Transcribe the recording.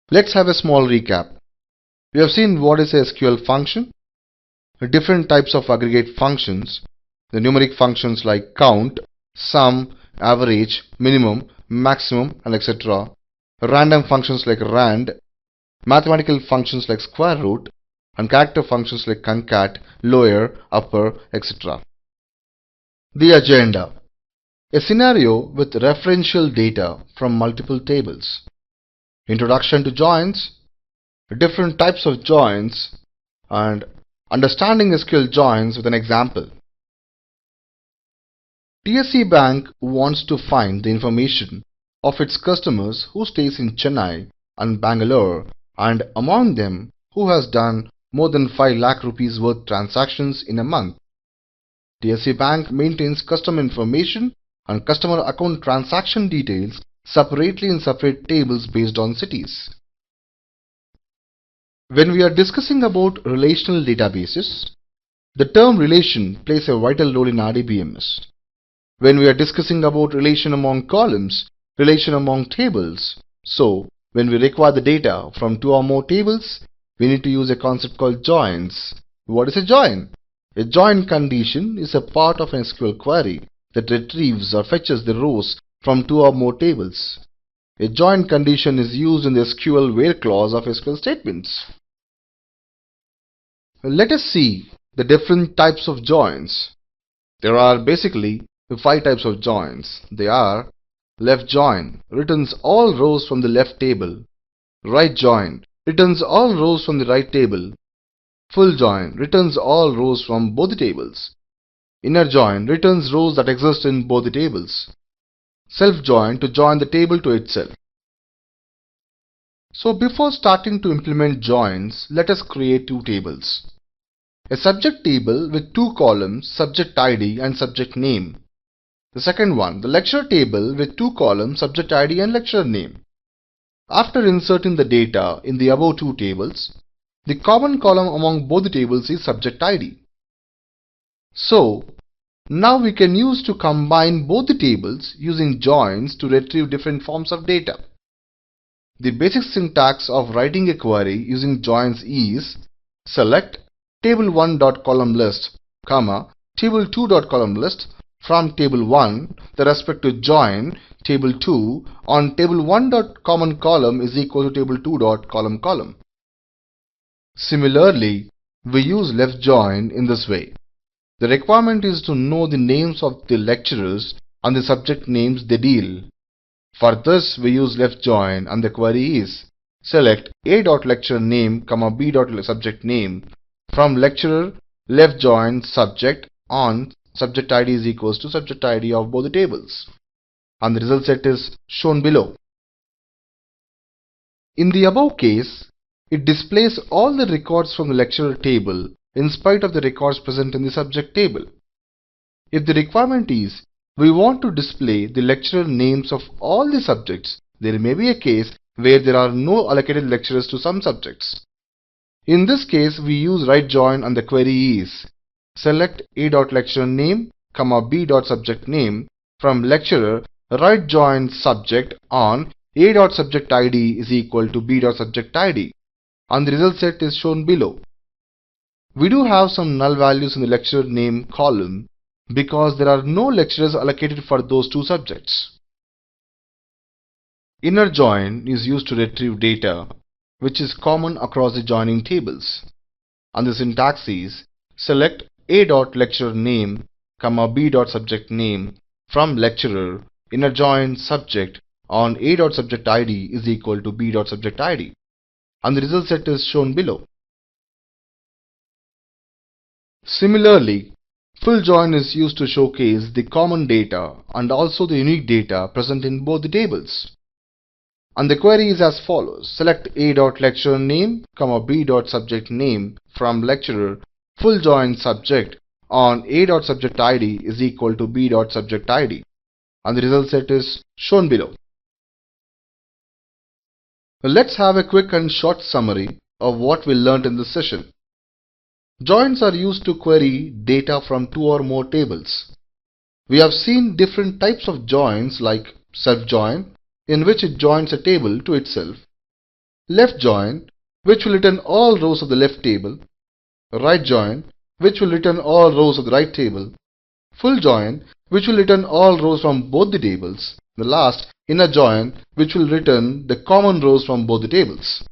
Let's have a small recap. We have seen what is a SQL function, different types of aggregate functions, the numeric functions like count, sum, average, minimum, maximum, and etc. Random functions like rand, mathematical functions like square root, and character functions like concat, lower, upper, etc. The agenda. A scenario with referential data from multiple tables. Introduction to joins, different types of joins, and understanding SQL joins with an example. TSC Bank wants to find the information of its customers who stays in Chennai and Bangalore, and among them who has done more than 5 lakh rupees worth transactions in a month. TSC Bank maintains customer information and customer account transaction details separately in separate tables based on cities. When we are discussing about relational databases, the term relation plays a vital role in RDBMS. When we are discussing about relation among columns, relation among tables, so when we require the data from 2 or more tables, we need to use a concept called joins. What is a join? A join condition is a part of an SQL query that retrieves or fetches the rows from 2 or more tables. A join condition is used in the SQL where clause of SQL statements. Let us see the different types of joins. There are basically 5 types of joins. They are: left join, returns all rows from the left table; right join, returns all rows from the right table; full join, returns all rows from both the tables; inner join, returns rows that exist in both the tables; self join, to join the table to itself. So before starting to implement joins, let us create 2 tables. A subject table with 2 columns, subject ID and subject name. The second one, the lecturer table with 2 columns, subject ID and lecturer name. After inserting the data in the above 2 tables, the common column among both the tables is subject ID. So, now we can use to combine both the tables using joins to retrieve different forms of data. The basic syntax of writing a query using joins is: select table1.columnList, table2.columnList from table 1, the respective join table 2 on table 1.common column is equal to table 2.column column. Similarly, we use left join in this way. The requirement is to know the names of the lecturers and the subject names they deal. For this, we use left join, and the query is: select a.lecturer name, b.subject name from lecturer left join subject on subject ID is equals to subject ID of both the tables, and the result set is shown below. In the above case, it displays all the records from the lecturer table in spite of the records present in the subject table. If the requirement is we want to display the lecturer names of all the subjects, there may be a case where there are no allocated lecturers to some subjects. In this case, we use right join, and the query is: select a.lecturer name, b.subject name from lecturer right join subject on a.subject ID is equal to b.subject ID, and the result set is shown below. We do have some null values in the lecturer name column because there are no lecturers allocated for those 2 subjects. Inner join is used to retrieve data which is common across the joining tables, and the syntax is: select a.lecturer name, b.subject name from lecturer inner join subject on a.subject ID is equal to b.subject ID, and the result set is shown below. Similarly, full join is used to showcase the common data and also the unique data present in both the tables. And the query is as follows: select a.lecturer name, b.subject name from lecturer full join subject on a.subject ID is equal to b.subject ID, and the result set is shown below. Let's have a quick and short summary of what we learned in this session. Joins are used to query data from 2 or more tables. We have seen different types of joins like self-join, in which it joins a table to itself; left join, which will return all rows of the left table, right join, which will return all rows of the right table, full join, which will return all rows from both the tables, the last inner join, which will return the common rows from both the tables.